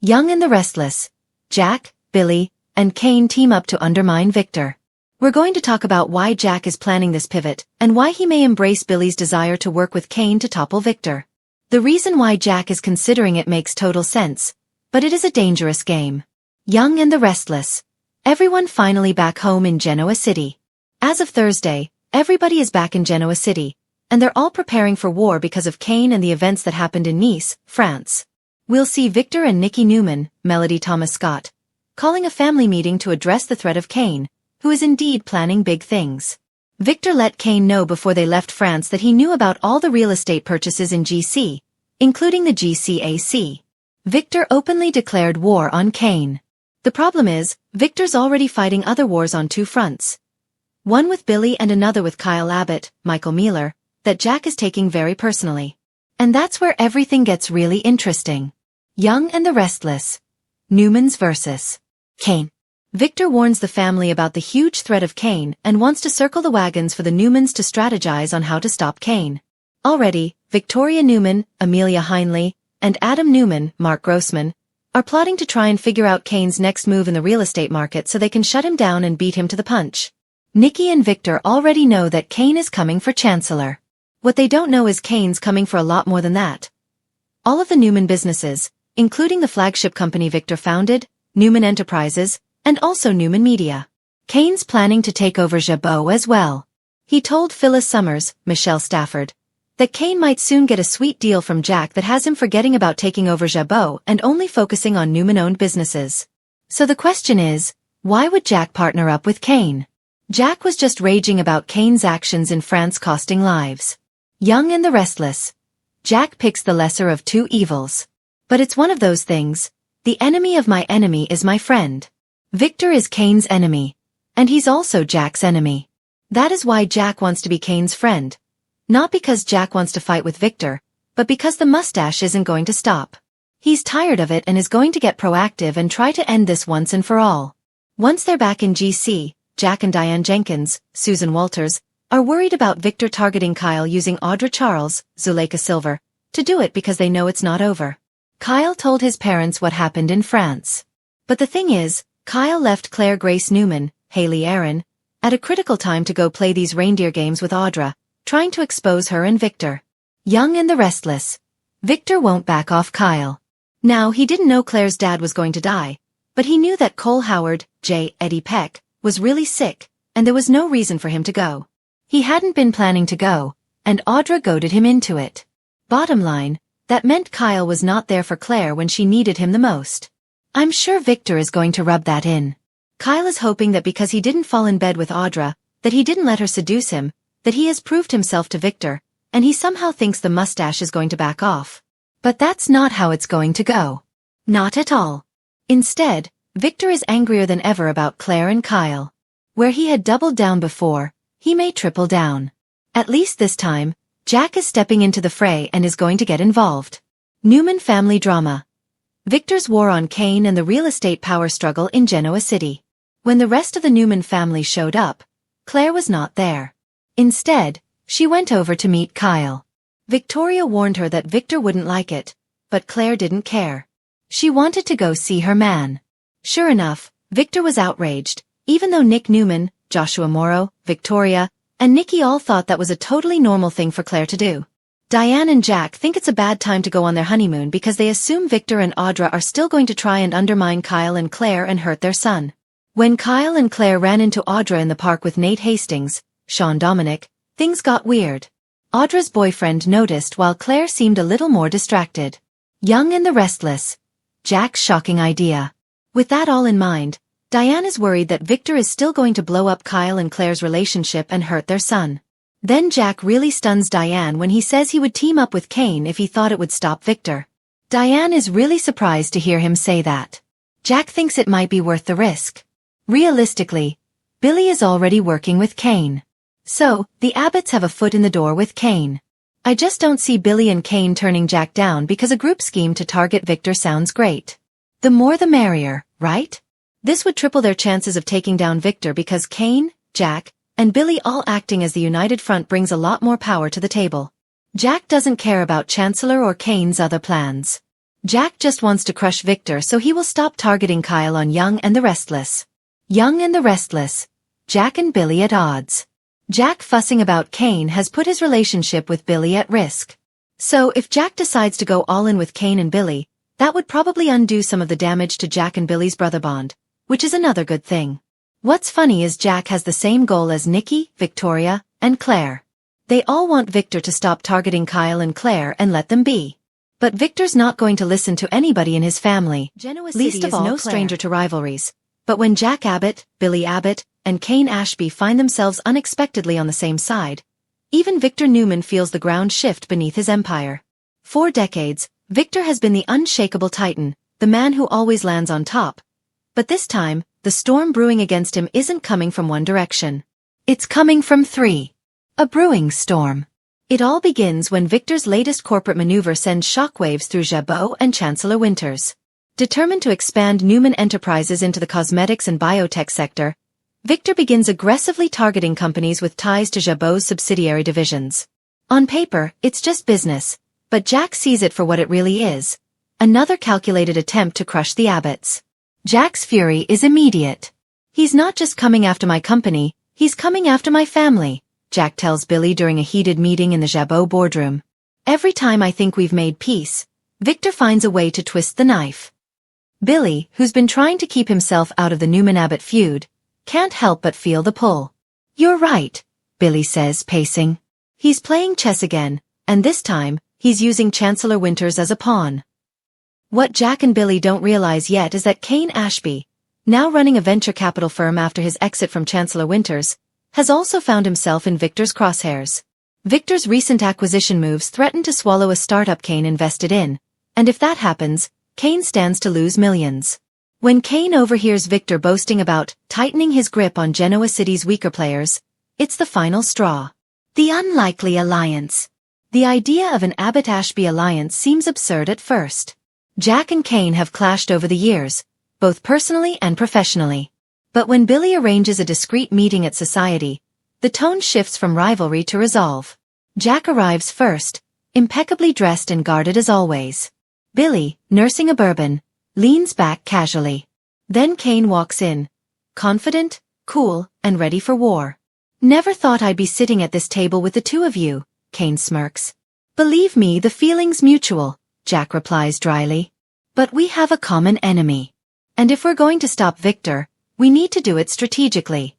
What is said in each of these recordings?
Young and the Restless. Jack, Billy, and Kane team up to undermine Victor. We're going to talk about why Jack is planning this pivot, and why he may embrace Billy's desire to work with Kane to topple Victor. The reason why Jack is considering it makes total sense, but it is a dangerous game. Young and the Restless. Everyone finally back home in Genoa City. As of Thursday, everybody is back in Genoa City, and they're all preparing for war because of Kane and the events that happened in Nice, France. We'll see Victor and Nikki Newman, Melody Thomas Scott, calling a family meeting to address the threat of Kane, who is indeed planning big things. Victor let Kane know before they left France that he knew about all the real estate purchases in GC, including the GCAC. Victor openly declared war on Kane. The problem is, Victor's already fighting other wars on two fronts. One with Billy and another with Kyle Abbott, Michael Mealer, that Jack is taking very personally. And that's where everything gets really interesting. Young and the Restless. Newmans versus Kane. Victor warns the family about the huge threat of Kane and wants to circle the wagons for the Newmans to strategize on how to stop Kane. Already, Victoria Newman, Amelia Heinley, and Adam Newman, Mark Grossman, are plotting to try and figure out Kane's next move in the real estate market so they can shut him down and beat him to the punch. Nikki and Victor already know that Kane is coming for Chancellor. What they don't know is Kane's coming for a lot more than that. All of the Newman businesses, including the flagship company Victor founded, Newman Enterprises, and also Newman Media. Kane's planning to take over Jabot as well. He told Phyllis Summers, Michelle Stafford, that Kane might soon get a sweet deal from Jack that has him forgetting about taking over Jabot and only focusing on Newman-owned businesses. So the question is, why would Jack partner up with Kane? Jack was just raging about Kane's actions in France costing lives. Young and the Restless. Jack picks the lesser of two evils. But it's one of those things. The enemy of my enemy is my friend. Victor is Kane's enemy. And he's also Jack's enemy. That is why Jack wants to be Kane's friend. Not because Jack wants to fight with Victor, but because the mustache isn't going to stop. He's tired of it and is going to get proactive and try to end this once and for all. Once they're back in GC, Jack and Diane Jenkins, Susan Walters, are worried about Victor targeting Kyle using Audra Charles, Zuleika Silver, to do it because they know it's not over. Kyle told his parents what happened in France. But the thing is, Kyle left Claire Grace Newman, Haley Aaron, at a critical time to go play these reindeer games with Audra, trying to expose her and Victor. Young and the Restless. Victor won't back off Kyle. Now he didn't know Claire's dad was going to die, but he knew that Cole Howard, Eddie Peck, was really sick, and there was no reason for him to go. He hadn't been planning to go, and Audra goaded him into it. Bottom line, that meant Kyle was not there for Claire when she needed him the most. I'm sure Victor is going to rub that in. Kyle is hoping that because he didn't fall in bed with Audra, that he didn't let her seduce him, that he has proved himself to Victor, and he somehow thinks the mustache is going to back off. But that's not how it's going to go. Not at all. Instead, Victor is angrier than ever about Claire and Kyle. Where he had doubled down before, he may triple down. At least this time, Jack is stepping into the fray and is going to get involved. Newman family drama. Victor's war on Kane and the real estate power struggle in Genoa City. When the rest of the Newman family showed up, Claire was not there. Instead, she went over to meet Kyle. Victoria warned her that Victor wouldn't like it, but Claire didn't care. She wanted to go see her man. Sure enough, Victor was outraged, even though Nick Newman, Joshua Morrow, Victoria, and Nikki all thought that was a totally normal thing for Claire to do. Diane and Jack think it's a bad time to go on their honeymoon because they assume Victor and Audra are still going to try and undermine Kyle and Claire and hurt their son. When Kyle and Claire ran into Audra in the park with Nate Hastings, Sean Dominic, things got weird. Audra's boyfriend noticed while Claire seemed a little more distracted. Young and the Restless. Jack's shocking idea. With that all in mind, Diane is worried that Victor is still going to blow up Kyle and Claire's relationship and hurt their son. Then Jack really stuns Diane when he says he would team up with Kane if he thought it would stop Victor. Diane is really surprised to hear him say that. Jack thinks it might be worth the risk. Realistically, Billy is already working with Kane. So, the Abbotts have a foot in the door with Kane. I just don't see Billy and Kane turning Jack down because a group scheme to target Victor sounds great. The more the merrier, right? This would triple their chances of taking down Victor because Kane, Jack, and Billy all acting as the united front brings a lot more power to the table. Jack doesn't care about Chancellor or Kane's other plans. Jack just wants to crush Victor so he will stop targeting Kyle on Young and the Restless. Young and the Restless. Jack and Billy at odds. Jack fussing about Kane has put his relationship with Billy at risk. So if Jack decides to go all in with Kane and Billy, that would probably undo some of the damage to Jack and Billy's brother bond, which is another good thing. What's funny is Jack has the same goal as Nikki, Victoria, and Claire. They all want Victor to stop targeting Kyle and Claire and let them be. But Victor's not going to listen to anybody in his family. Genoa City Least of is all no Claire. stranger to rivalries. But when Jack Abbott, Billy Abbott, and Kane Ashby find themselves unexpectedly on the same side, even Victor Newman feels the ground shift beneath his empire. For decades, Victor has been the unshakable titan, the man who always lands on top. But this time, the storm brewing against him isn't coming from one direction. It's coming from three. A brewing storm. It all begins when Victor's latest corporate maneuver sends shockwaves through Jabot and Chancellor Winters. Determined to expand Newman Enterprises into the cosmetics and biotech sector, Victor begins aggressively targeting companies with ties to Jabot's subsidiary divisions. On paper, it's just business, but Jack sees it for what it really is. Another calculated attempt to crush the Abbotts. Jack's fury is immediate. He's not just coming after my company, he's coming after my family, Jack tells Billy during a heated meeting in the Jabot boardroom. Every time I think we've made peace, Victor finds a way to twist the knife. Billy, who's been trying to keep himself out of the Newman-Abbott feud, can't help but feel the pull. You're right, Billy says, pacing. He's playing chess again, and this time, he's using Chancellor Winters as a pawn. What Jack and Billy don't realize yet is that Kane Ashby, now running a venture capital firm after his exit from Chancellor Winters, has also found himself in Victor's crosshairs. Victor's recent acquisition moves threaten to swallow a startup Kane invested in, and if that happens, Kane stands to lose millions. When Kane overhears Victor boasting about tightening his grip on Genoa City's weaker players, it's the final straw. The unlikely alliance. The idea of an Abbott-Ashby alliance seems absurd at first. Jack and Kane have clashed over the years, both personally and professionally. But when Billy arranges a discreet meeting at society, the tone shifts from rivalry to resolve. Jack arrives first, impeccably dressed and guarded as always. Billy, nursing a bourbon, leans back casually. Then Kane walks in, confident, cool, and ready for war. Never thought I'd be sitting at this table with the two of you, Kane smirks. Believe me, the feeling's mutual, Jack replies dryly. But we have a common enemy. And if we're going to stop Victor, we need to do it strategically.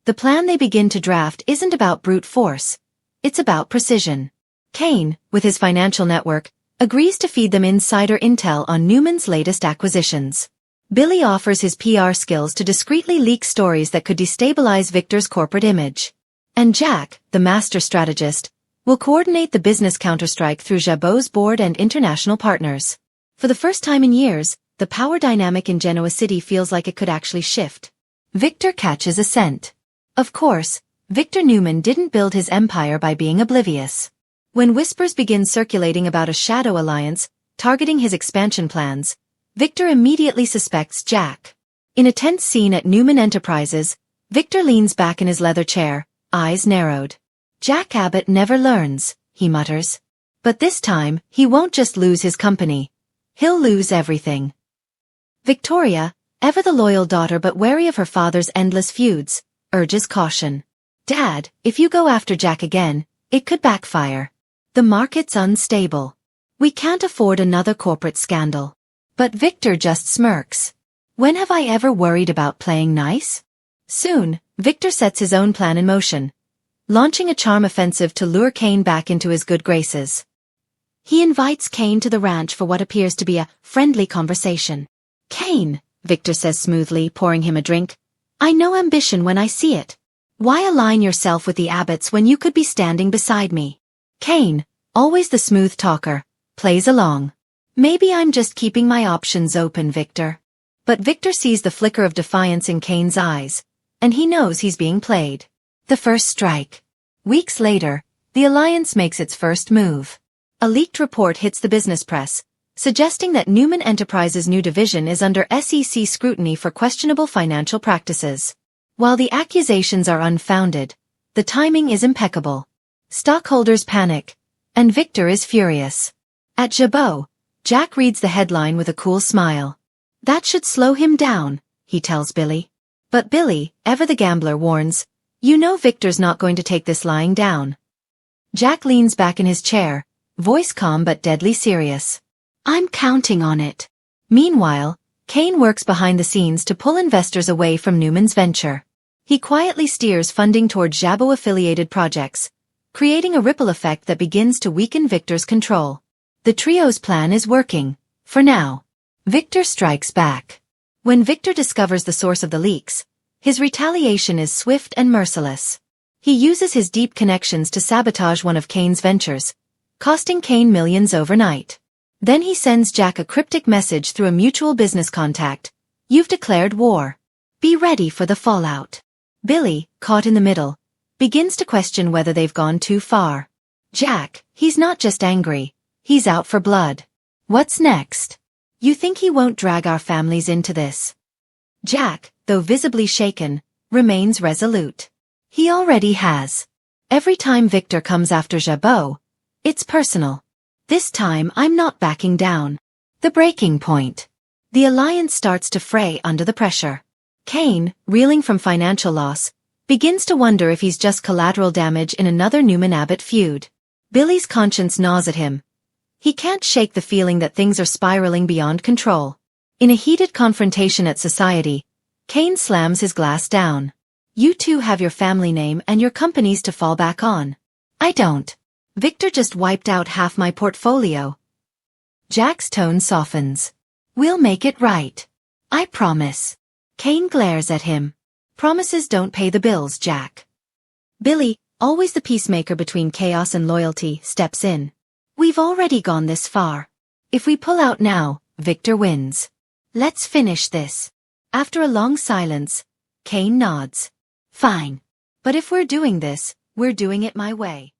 The plan they begin to draft isn't about brute force. It's about precision. Kane, with his financial network, agrees to feed them insider intel on Newman's latest acquisitions. Billy offers his PR skills to discreetly leak stories that could destabilize Victor's corporate image. And Jack, the master strategist, will coordinate the business counterstrike through Jabot's board and international partners. For the first time in years, the power dynamic in Genoa City feels like it could actually shift. Victor catches a scent. Of course, Victor Newman didn't build his empire by being oblivious. When whispers begin circulating about a shadow alliance, targeting his expansion plans, Victor immediately suspects Jack. In a tense scene at Newman Enterprises, Victor leans back in his leather chair, eyes narrowed. Jack Abbott never learns, he mutters. But this time, he won't just lose his company. He'll lose everything. Victoria, ever the loyal daughter but wary of her father's endless feuds, urges caution. Dad, if you go after Jack again, it could backfire. The market's unstable. We can't afford another corporate scandal. But Victor just smirks. When have I ever worried about playing nice? Soon, Victor sets his own plan in motion, launching a charm offensive to lure Kane back into his good graces. He invites Kane to the ranch for what appears to be a friendly conversation. Kane, Victor says smoothly, pouring him a drink, I know ambition when I see it. Why align yourself with the Abbotts when you could be standing beside me? Kane, always the smooth talker, plays along. Maybe I'm just keeping my options open, Victor. But Victor sees the flicker of defiance in Kane's eyes, and he knows he's being played. The first strike. Weeks later, the alliance makes its first move. A leaked report hits the business press, suggesting that Newman Enterprises' new division is under SEC scrutiny for questionable financial practices. While the accusations are unfounded, the timing is impeccable. Stockholders panic, and Victor is furious. At Jabot, Jack reads the headline with a cool smile. That should slow him down, he tells Billy. But Billy, ever the gambler, warns, you know Victor's not going to take this lying down. Jack leans back in his chair, voice calm but deadly serious. I'm counting on it. Meanwhile, Kane works behind the scenes to pull investors away from Newman's venture. He quietly steers funding toward Jabbo-affiliated projects, creating a ripple effect that begins to weaken Victor's control. The trio's plan is working, for now. Victor strikes back. When Victor discovers the source of the leaks, his retaliation is swift and merciless. He uses his deep connections to sabotage one of Kane's ventures, costing Kane millions overnight. Then he sends Jack a cryptic message through a mutual business contact. You've declared war. Be ready for the fallout. Billy, caught in the middle, begins to question whether they've gone too far. Jack, he's not just angry, he's out for blood. What's next? You think he won't drag our families into this? Jack, though visibly shaken, remains resolute. He already has. Every time Victor comes after Jabot, it's personal. This time I'm not backing down. The breaking point. The alliance starts to fray under the pressure. Kane, reeling from financial loss, begins to wonder if he's just collateral damage in another Newman-Abbott feud. Billy's conscience gnaws at him. He can't shake the feeling that things are spiraling beyond control. In a heated confrontation at society, Kane slams his glass down. You two have your family name and your companies to fall back on. I don't. Victor just wiped out half my portfolio. Jack's tone softens. We'll make it right. I promise. Kane glares at him. Promises don't pay the bills, Jack. Billy, always the peacemaker between chaos and loyalty, steps in. We've already gone this far. If we pull out now, Victor wins. Let's finish this. After a long silence, Kane nods. Fine. But if we're doing this, we're doing it my way.